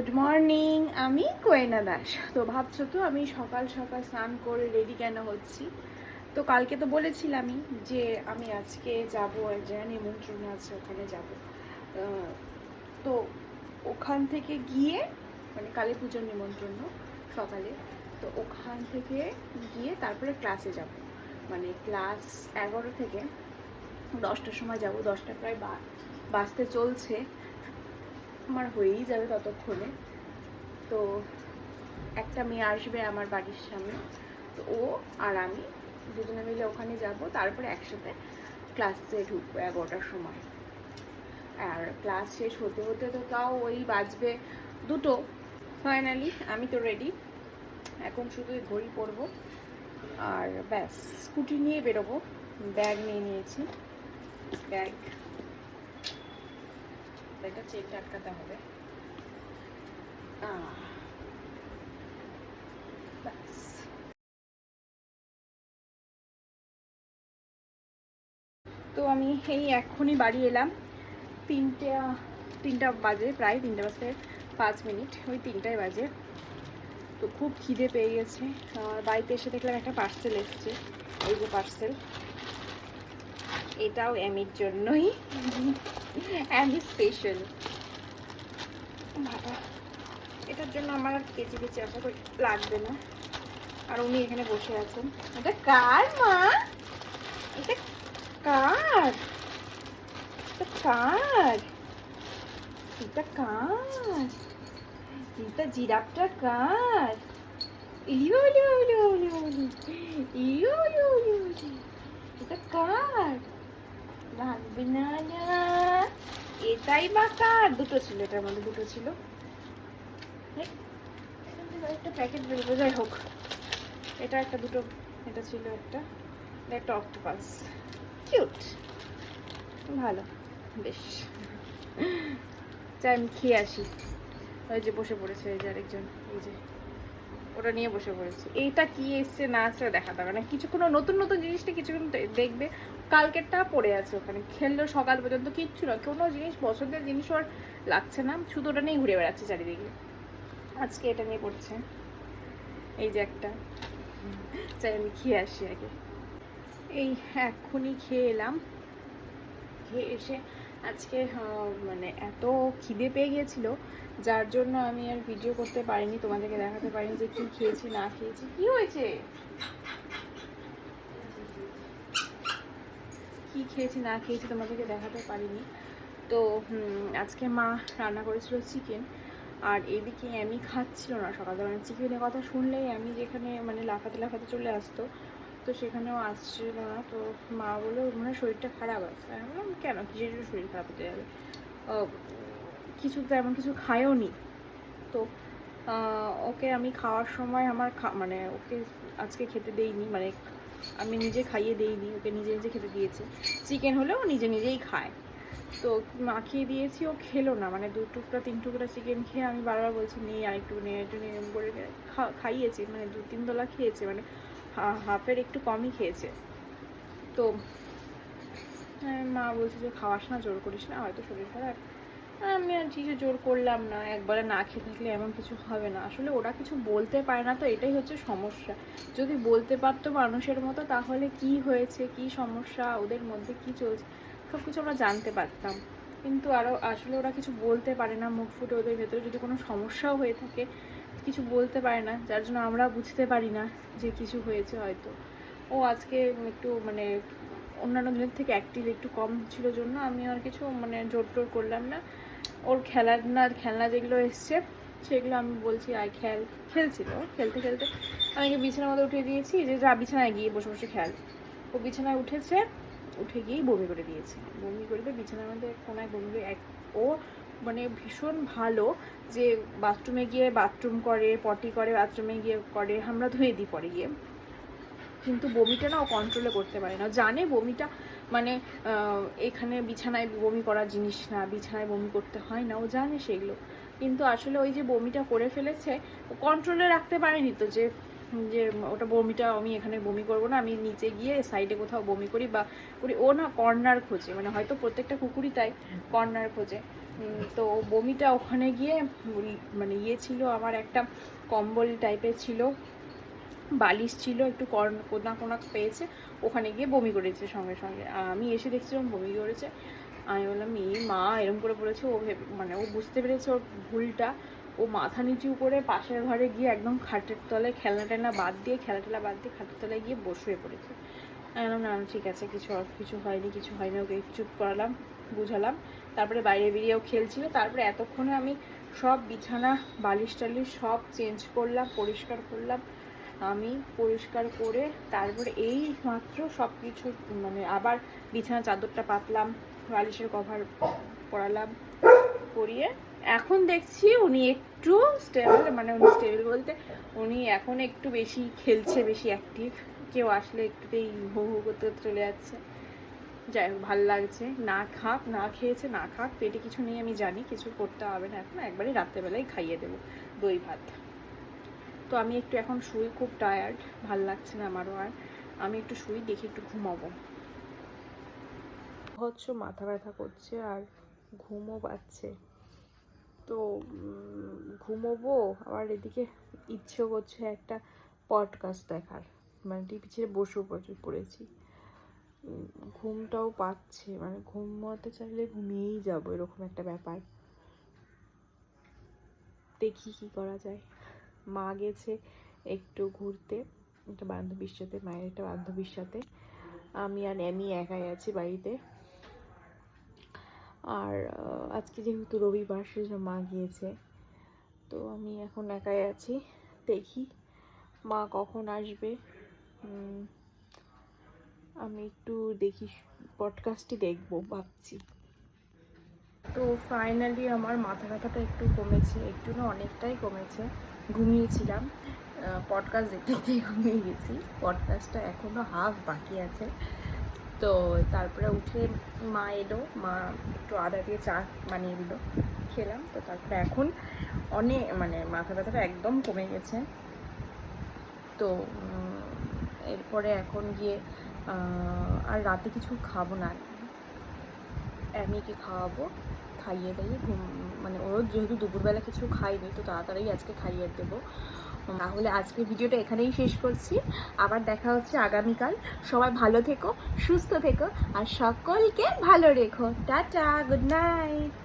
Good morning, আমি কোয়েনা দাস। তো ভাবছো তো আমি সকাল সকাল স্নান করে রেডি কেন হচ্ছি? তো কালকে তো বলেছিলামই যে আমি আজকে যাব, এক জায়গায় নিমন্ত্রণ আছে, ওখানে যাব। তো ওখান থেকে গিয়ে, মানে কালী পুজোর নিমন্ত্রণ সকালে, তো ওখান থেকে গিয়ে তারপরে ক্লাসে যাব। মানে ক্লাস 11 থেকে 10টার সময় যাব। 10টা প্রায় বাজতে চলছে, আমার হয়েই যাবে ততক্ষণে। তো একটা মেয়ে আসবে আমার বাড়ির সামনে, তো ও আর আমি দুজনে মিলে ওখানে যাব। তারপরে একসাথে ক্লাসে ঢুকবো 11টার সময়। আর ক্লাস শেষ হতে হতে তো তাও ওই বাজবে 2টো। ফাইনালি আমি তো রেডি, এখন শুধু ঘড়ি পরবো আর ব্যাস স্কুটি নিয়ে বেরোবো। ব্যাগ নিয়ে নিয়েছি, ব্যাগটা চেনটা আটকাতে হবে। ব্যাস। তো আমি এই এক্ষুনি বাড়ি এলাম। তিনটা বাজে, প্রায় 3টে বাজতে 5 মিনিট, ওই 3টায় বাজে। তো খুব খিদে পেয়ে গেছে। বাড়িতে এসে দেখলাম একটা পার্সেল এসছে। এই যে পার্সেল, এটাও অ্যামির জন্যই, অ্যামি স্পেশাল। বাবা, এটার জন্য আমার আর কেচি আশা করি লাগবে না। আর উনি এখানে বসে আছেন। এটা কার মা? এটা কার? এটা কার? এটা কার? এটা জিরাফটা কার? এটা কার? লাগবে না না, এটাই বা কার? দুটো ছিল, এটার মধ্যে দুটো ছিল। একটা প্যাকেট বেরোবো, যাই হোক। এটা একটা, দুটো, এটা ছিল একটা অক্টোপাস। কিউট, ভালো, বেশ। চাই আমি খেয়ে আসি। ওই যে বসে পড়েছে, এই যে আরেকজন, এই যে ওটা নিয়ে বসে পড়েছে। এইটা কি এসছে না আসছে দেখাতে হবে না, কিছুক্ষণ নতুন নতুন জিনিসটা কিছুক্ষণ দেখবে। কালকেরটা পড়ে আছে ওখানে, খেললো সকাল পর্যন্ত, কিচ্ছু না, কোনো জিনিস পছন্দের জিনিস ওর লাগছে না, শুধু ওটা নিয়ে ঘুরে বেড়াচ্ছে চারিদিকে। আজকে এটা নিয়ে পড়ছে, এই যে একটা। চাই আমি খেয়ে আসি আগে। এই এক্ষুনি খেয়ে এলাম। খেয়ে এসে আজকে মানে এত খিদে পেয়ে গিয়েছিল, যার জন্য আমি আর ভিডিও করতে পারিনি, তোমাদেরকে দেখাতে পারিনি যে কি খেয়েছি না খেয়েছি। কি হয়েছে, কি খেয়েছি না খেয়েছি তোমাদেরকে দেখাতে পারিনি। তো আজকে মা রান্না করেছিল চিকেন, আর এদিকে আমি খাচ্ছিল না সকালবেলা। মানে চিকেনের কথা শুনলেই আমি যেখানে মানে লাফাতে চলে আসতো, তো সেখানেও আসছিল না। তো মা বললো মানে শরীরটা খারাপ আছে। আমি বললাম কেন, কিসের জন্য শরীর খারাপ হতে যাবে? কিছু তো এমন কিছু খায়ও নি। তো ওকে আমি খাওয়ার সময় মানে ওকে আজকে খেতে দেইনি, মানে আমি নিজে খাইয়ে দেইনি, ওকে নিজে খেতে দিয়েছি। চিকেন হলেও নিজেই খায়। তো মাখিয়ে দিয়েছি, ও খেলো না, মানে 2-3 টুকরা চিকেন খেয়ে আমি বারবার বলছি নেই আরেকটু এরকম করে খাইয়েছি, মানে 2-3 দলা খেয়েছে, মানে হাফের একটু কমই খেয়েছে। তো মা বলছে যে খাওয়াস না, জোর করিস না, হয়তো শরীর খারাপ। আমি আর ঠিক জোর করলাম না। একবারে না খেয়ে থাকলে এমন কিছু হবে না। আসলে ওরা কিছু বলতে পারে না, তো এটাই হচ্ছে সমস্যা। যদি বলতে পারতো মানুষের মতো, তাহলে কি হয়েছে, কি সমস্যা, ওদের মধ্যে কি চলছে, সব কিছু আমরা জানতে পারতাম। কিন্তু আসলে ওরা কিছু বলতে পারে না, মুখ ফুটে। ওদের ভেতরে যদি কোনো সমস্যাও হয়ে থাকে, কিছু বলতে পারে না, যার জন্য আমরা বুঝতে পারি না যে কিছু হয়েছে হয়তো। ও আজকে একটু মানে অন্যান্য দিনের থেকে অ্যাক্টিভ একটু কম ছিল জন্য আমি আর কিছু মানে জোর টোর করলাম না। ওর খেলনা যেগুলো এসছে সেগুলো আমি বলছি আয় খেলছিল। খেলতে আমি বিছানার মধ্যে উঠিয়ে দিয়েছি, যে যা বিছানায় গিয়ে বসে খেল। ও বিছানায় উঠেছে, উঠে গিয়েই বমি করে দিয়েছে। বমি করবে বিছানার মধ্যে কোনায় বমি করে। ও মানে ভীষণ ভালো যে বাথরুমে গিয়ে বাথরুম করে, পটি করে, বাথরুমে গিয়ে করে, আমরা ধুয়ে দিই পরে গিয়ে। কিন্তু বমিটা না ও কন্ট্রোলে করতে পারে না। জানে বমিটা মানে এখানে বিছানায় বমি করার জিনিস না, বিছানায় বমি করতে হয় না, ও জানে সেগুলো। কিন্তু আসলে ওই যে বমিটা করে ফেলেছে, ও কন্ট্রোলে রাখতে পারেনি। তো যে যে ওটা বমিটা আমি এখানে বমি করবো না, আমি নিচে গিয়ে সাইডে কোথাও বমি করি বা করি। ও না কর্নার খোঁজে, মানে হয়তো প্রত্যেকটা কুকুরই তাই কর্নার খোঁজে। তো বমিটা ওখানে গিয়ে মানে ইয়ে ছিল, আমার একটা কম্বল টাইপের ছিল, বালিশ ছিল, একটু কোনা কোনা পেয়েছে, ওখানে গিয়ে বমি করেছে সঙ্গে সঙ্গে। আমি এসে দেখছিলাম বমি করেছে। আমি বললাম মা এরম করে বলেছে। ও মানে ও বুঝতে পেরেছে ওর ভুলটা। ও মাথা নিচু করে পাশের ঘরে গিয়ে একদম খাটের তলায় খেলা টেলা বাদ দিয়ে খাটের তলায় গিয়ে বসে পড়েছে। আমি বললাম না ঠিক আছে, কিছু হয়নি। ওকে চুপ করালাম, বুঝালাম। তারপরে বাইরে বেরিয়েও খেলছিল। তারপরে এতক্ষণে আমি সব বিছানা বালিশ টালিশ সব চেঞ্জ করলাম, পরিষ্কার করলাম। আমি পরিষ্কার করে তারপরে এই মাত্র সব কিছু মানে আবার বিছানা চাদরটা পাতলাম, বালিশের কভার পরালাম, পরিয়ে এখন দেখছি উনি একটু স্টেবল, মানে উনি স্টেবল বলতে উনি এখন একটু বেশি খেলছে, বেশি অ্যাক্টিভ। কেউ আসলে একটুতেই হু হু করতে চলে যাচ্ছে। যাই হোক, ভালো লাগছে। না খেয়েছে, না খাক, পেটে কিছু নেই আমি জানি, কিছু করতে হবে না এখন, একবারে রাত্রেবেলায় খাইয়ে দেবো দই ভাত। তো আমি একটু এখন শুই, খুব টায়ার্ড, ভাল লাগছে না আমারও আর। আমি একটু শুই, দেখি একটু ঘুমাবো। হচ্ছে মাথা ব্যথা করছে আর ঘুমও পাচ্ছে, তো ঘুমোবো। আবার এদিকে ইচ্ছেও করছে একটা পডকাস্ট দেখার, মানে টিভি ছেড়ে বসেও পড়েছি। ঘুমটাও পাচ্ছে, মানে ঘুমোতে চাইলে ঘুমিয়েই যাবো, এরকম একটা ব্যাপার। দেখি কি করা যায়। মা গেছে একটু ঘুরতে একটা বান্ধবীর সাথে, মায়ের একটা বান্ধবীর সাথে। আমি আর এমি একাই আছি বাড়িতে। আর আজকে যেহেতু রবিবার, সেজন্য মা গিয়েছে, তো আমি এখন একাই আছি। দেখি মা কখন আসবে। আমি একটু দেখি, পডকাস্টই দেখবো ভাবছি। তো ফাইনালি আমার মাথা ব্যথাটা একটু কমেছে, একটু না অনেকটাই কমেছে। ঘুমিয়েছিলাম, পডকাস্ট দেখতে দেখতে ঘুমিয়ে গেছি। পডকাস্টটা এখনও হাফ বাকি আছে। তো তারপরে উঠে মা এলো, মা একটু আদা দিয়ে চা বানিয়ে দিল, খেলাম। তো তারপরে এখন অনেক মানে মাথা ব্যথাটা একদম কমে গেছে। তো এরপরে এখন গিয়ে আর রাতে কিছু খাবো না, এমনিকে খাওয়াবো, খাইয়ে দেয় মানে ওর যেহেতু দুপুরবেলা কিছু খাইনি, তো তাড়াতাড়ি আজকে খাইয়ে দেবো। তাহলে আজকের ভিডিওটা এখানেই শেষ করছি। আবার দেখা হচ্ছে আগামীকাল। সবাই ভালো থেকো, সুস্থ থেকো আর সকলকে ভালো রেখো। Tata, good night.